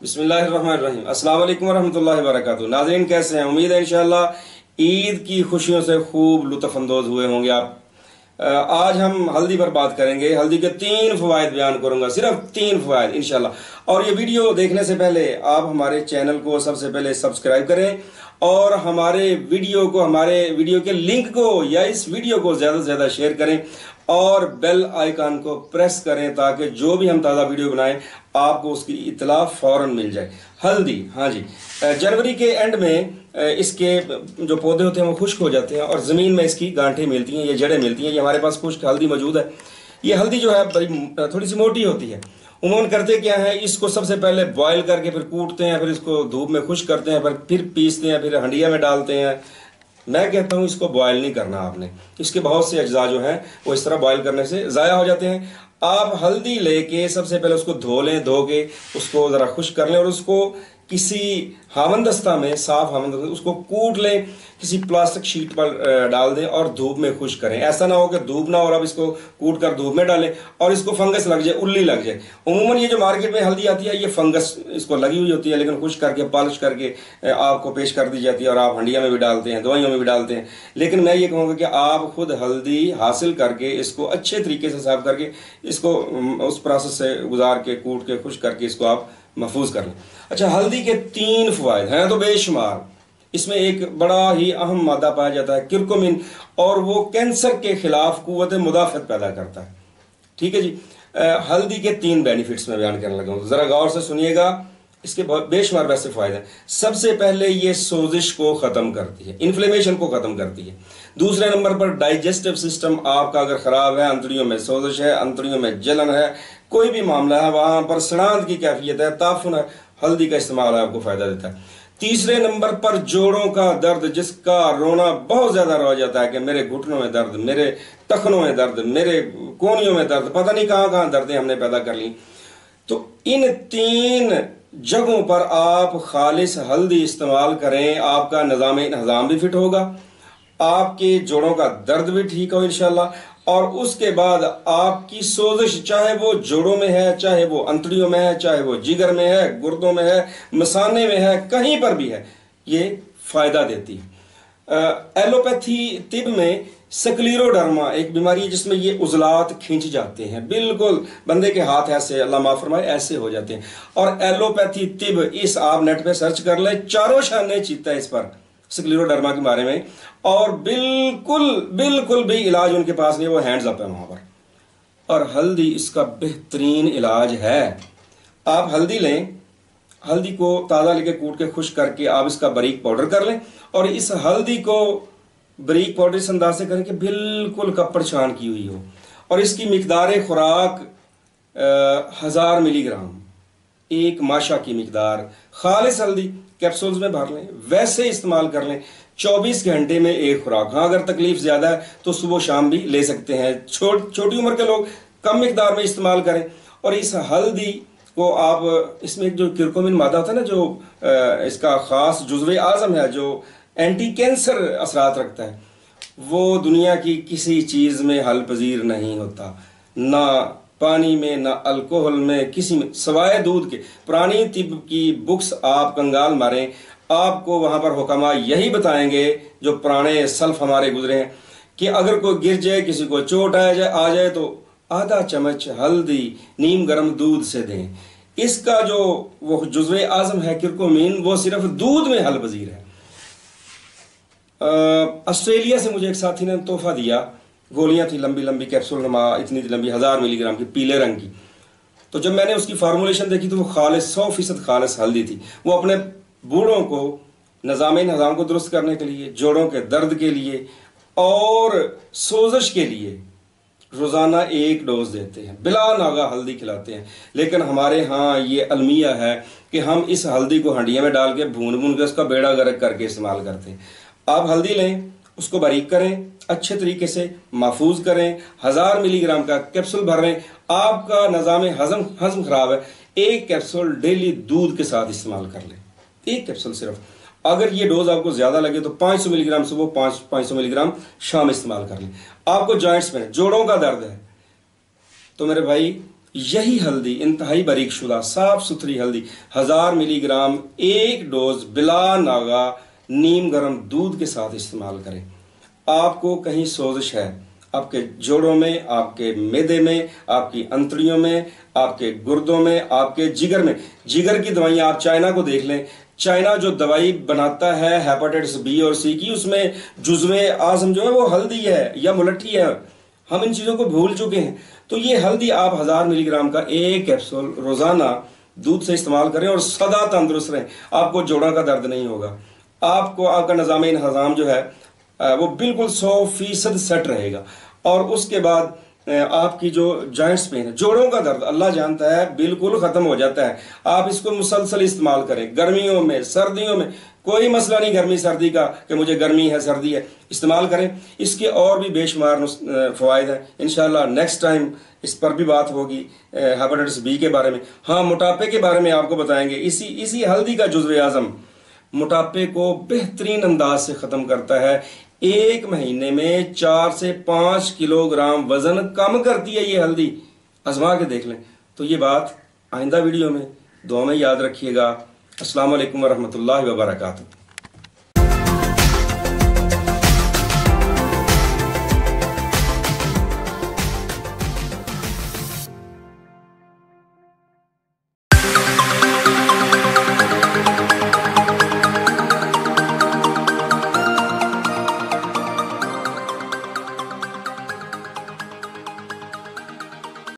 बिस्मिल्लाहिर्रहमानिर्रहीम। अस्सलाम वालेकुम वरहमतुल्लाहि वबरकातुहू। नाज़रीन कैसे हैं? उम्मीद है इंशाअल्लाह ईद की खुशियों से खूब लुत्फ़ अंदोज़ हुए होंगे आप। आज हम हल्दी पर बात करेंगे। हल्दी के 3 फ़वाइद बयान करूंगा, सिर्फ 3 फ़वाइद इंशाअल्लाह। और ये वीडियो देखने से पहले आप हमारे चैनल को सबसे पहले सब्सक्राइब करें और हमारे वीडियो के लिंक को या इस वीडियो को ज़्यादा से ज़्यादा शेयर करें और बेल आइकन को प्रेस करें ताकि जो भी हम ताज़ा वीडियो बनाएं आपको उसकी इत्तला फौरन मिल जाए। हल्दी, हाँ जी, जनवरी के एंड में इसके जो पौधे होते हैं वो खुश्क हो जाते हैं और ज़मीन में इसकी गांठें मिलती हैं, ये जड़ें मिलती हैं। ये हमारे पास खुश्क हल्दी मौजूद है। ये हल्दी जो है बड़ी थोड़ी सी मोटी होती है। उन्होंने करते क्या है, इसको सबसे पहले बॉयल करके फिर कूटते हैं, फिर इसको धूप में खुश्क करते हैं, फिर पीसते हैं, फिर हंडिया में डालते हैं। मैं कहता हूं इसको बॉयल नहीं करना आपने, इसके बहुत से अज्जा जो हैं वो इस तरह बॉयल करने से ज़ाया हो जाते हैं। आप हल्दी लेके सबसे पहले उसको धो लें, धो के उसको ज़रा खुश्क कर लें और उसको किसी हामनदस्ता में, साफ हामनदस्ता में उसको कूट लें, किसी प्लास्टिक शीट पर डाल दें और धूप में खुश्क करें। ऐसा ना हो कि धूप ना हो और अब इसको कूट कर धूप में डालें और इसको फंगस लग जाए, उल्ली लग जाए। उमूमन ये जो मार्केट में हल्दी आती है ये फंगस इसको लगी हुई होती है, लेकिन खुश्क करके पॉलिश करके आपको पेश कर दी जाती है और आप हंडिया में भी डालते हैं, दवाइयों में भी डालते हैं। लेकिन मैं ये कहूँगा कि आप खुद हल्दी हासिल करके इसको अच्छे तरीके से साफ करके इसको उस प्रोसेस से गुजार के कूट के खुश्क करके इसको आप महफूज कर लें। अच्छा, हल्दी के 3 फ़वाइद हैं तो बेशुमार। इसमें एक बड़ा ही अहम मादा पाया जाता है कुरकुमिन, और वो कैंसर के खिलाफ कुव्वत मुदाफ़त पैदा करता है। ठीक है जी। हल्दी के 3 बेनिफिट्स में बयान करने लगा हूं, जरा गौर से सुनिएगा। इसके बेशुमार वैसे फायदे हैं। सबसे पहले ये सोजिश को खत्म करती है, इन्फ्लेमेशन को खत्म करती है। दूसरे नंबर पर डाइजेस्टिव सिस्टम आपका अगर खराब है, अंतड़ियों में सोजिश है, अंतड़ियों में जलन है, कोई भी मामला है, वहां पर सड़ांत की कैफियत है, ताफुन है, हल्दी का इस्तेमाल आपको फायदा देता है। तीसरे नंबर पर जोड़ों का दर्द, जिसका रोना बहुत ज्यादा रो जाता है कि मेरे घुटनों में दर्द, मेरे टखनों में दर्द, मेरे कोहनियों में दर्द, पता नहीं कहां कहां दर्दें हमने पैदा कर ली। तो इन 3 जगहों पर आप खालिस हल्दी इस्तेमाल करें, आपका निज़ाम इंतज़ाम भी फिट होगा, आपके जोड़ों का दर्द भी ठीक हो इंशाल्लाह, और उसके बाद आपकी सोजिश, चाहे वो जोड़ों में है, चाहे वो अंतड़ियों में है, चाहे वो जिगर में है, गुर्दों में है, मसाने में है, कहीं पर भी है, ये फायदा देती है। एलोपैथी तिब में स्क्लेरोडर्मा एक बीमारी है जिसमें ये उजलात खींच जाते हैं, बिल्कुल बंदे के हाथ ऐसे, अल्लाह माफ फरमाए, ऐसे हो जाते हैं। और एलोपैथी तिब, इस आप नेट पे सर्च कर ले, चारों शाने चीता है इस पर, स्क्लेरोडर्मा के बारे में, और बिल्कुल भी इलाज उनके पास नहीं, वो हैंड्स अप है वहां पर। और हल्दी इसका बेहतरीन इलाज है। आप हल्दी लें, हल्दी को ताज़ा लेके कूट के खुश्क करके आप इसका बारीक पाउडर कर लें और इस हल्दी को बारीक पाउडर इस अंदाज से करें कि बिल्कुल कपड़ छान की हुई हो, और इसकी मिकदार खुराक 1000 मिलीग्राम, एक माशा की मिकदार। खालिस हल्दी कैप्सूल्स में भर लें, वैसे इस्तेमाल कर लें, 24 घंटे में एक खुराक। हाँ, अगर तकलीफ ज्यादा है तो सुबह शाम भी ले सकते हैं। छोटी उम्र के लोग कम मिकदार में इस्तेमाल करें। और इस हल्दी को आप, इसमें जो कुरकुमिन मादा होता है ना, जो इसका खास जुज़्वे आज़म है, जो एंटी कैंसर असरात रखता है, वो दुनिया की किसी चीज में हल पजीर नहीं होता, ना पानी में, ना अल्कोहल में, किसी में, सवाए दूध के। पुरानी तिब की बुक्स आप कंगाल मारें, आपको वहां पर हुक्मा यही बताएंगे जो पुराने सल्फ हमारे गुजरे हैं, कि अगर कोई गिर जाए, किसी को चोट आ जाए तो आधा चम्मच हल्दी नीम गर्म दूध से दें। इसका जो वो जुज़्वे आज़म है कुरकुमिन, वो सिर्फ दूध में हल पजीर है। ऑस्ट्रेलिया से मुझे एक साथी ने तोहफा दिया, गोलियां थी लंबी लंबी, कैप्सूल नमा इतनी लंबी, 1000 मिलीग्राम की, पीले रंग की। तो जब मैंने उसकी फार्मूलेशन देखी तो वो खालिस 100% खालिस हल्दी थी। वो अपने बूढ़ों को निज़ाम को दुरुस्त करने के लिए, जोड़ों के दर्द के लिए और सोजिश के लिए रोजाना 1 डोज देते हैं, बिला नागा हल्दी खिलाते हैं। लेकिन हमारे यहाँ ये अलमिया है कि हम इस हल्दी को हंडिया में डाल के भून के उसका बेड़ा गर्क करके इस्तेमाल करते हैं। आप हल्दी लें, उसको बारीक करें, अच्छे तरीके से महफूज करें, 1000 मिलीग्राम का कैप्सूल भर लें। आपका निज़ाम हजम खराब है, 1 कैप्सूल डेली दूध के साथ इस्तेमाल कर लें, 1 कैप्सूल सिर्फ। अगर ये डोज आपको ज्यादा लगे तो 500 मिलीग्राम सुबह, 500 मिलीग्राम शाम इस्तेमाल कर लें। आपको जॉइंट्स में, जोड़ों का दर्द है तो मेरे भाई यही हल्दी इंतहाई बारीक शुदा साफ सुथरी हल्दी 1000 मिलीग्राम एक डोज बिला नागा नीम गर्म दूध के साथ इस्तेमाल करें। आपको कहीं सोजिश है, आपके जोड़ों में, आपके मैदे में, आपकी अंतड़ियों में, आपके गुर्दों में, आपके जिगर में, जिगर की दवाइयां आप चाइना को देख लें। चाइना जो दवाई बनाता है हेपेटाइटिस बी और सी की, उसमें जुज़्वे आज़म जो है वो हल्दी है या मुलट्ठी है। हम इन चीज़ों को भूल चुके हैं। तो ये हल्दी आप 1000 मिलीग्राम का एक कैप्सूल रोजाना दूध से इस्तेमाल करें और सदा तंदुरुस्त रहें। आपको जोड़ों का दर्द नहीं होगा, आपको आपका निज़ाम इंतज़ाम जो है वो बिल्कुल 100% सेट रहेगा। और उसके बाद आपकी जो जॉइंट्स पेन है, जोड़ों का दर्द अल्लाह जानता है बिल्कुल खत्म हो जाता है। आप इसको मुसलसल इस्तेमाल करें, गर्मियों में, सर्दियों में, कोई मसला नहीं गर्मी सर्दी का कि मुझे गर्मी है सर्दी है, इस्तेमाल करें। इसके और भी बेशुमार फ़वाइद हैं। इंशाल्लाह नेक्स्ट टाइम इस पर भी बात होगी हेपेटाइटिस बी के बारे में। हाँ, मोटापे के बारे में आपको बताएंगे। इसी हल्दी का जुज़्वे आज़म मोटापे को बेहतरीन अंदाज से ख़त्म करता है। एक महीने में 4 से 5 किलोग्राम वजन कम करती है ये हल्दी। आजमा के देख लें। तो ये बात आइंदा वीडियो में दुआ में याद रखिएगा। अस्सलाम वालेकुम वरहमतुल्लाहि वबरकातुहू।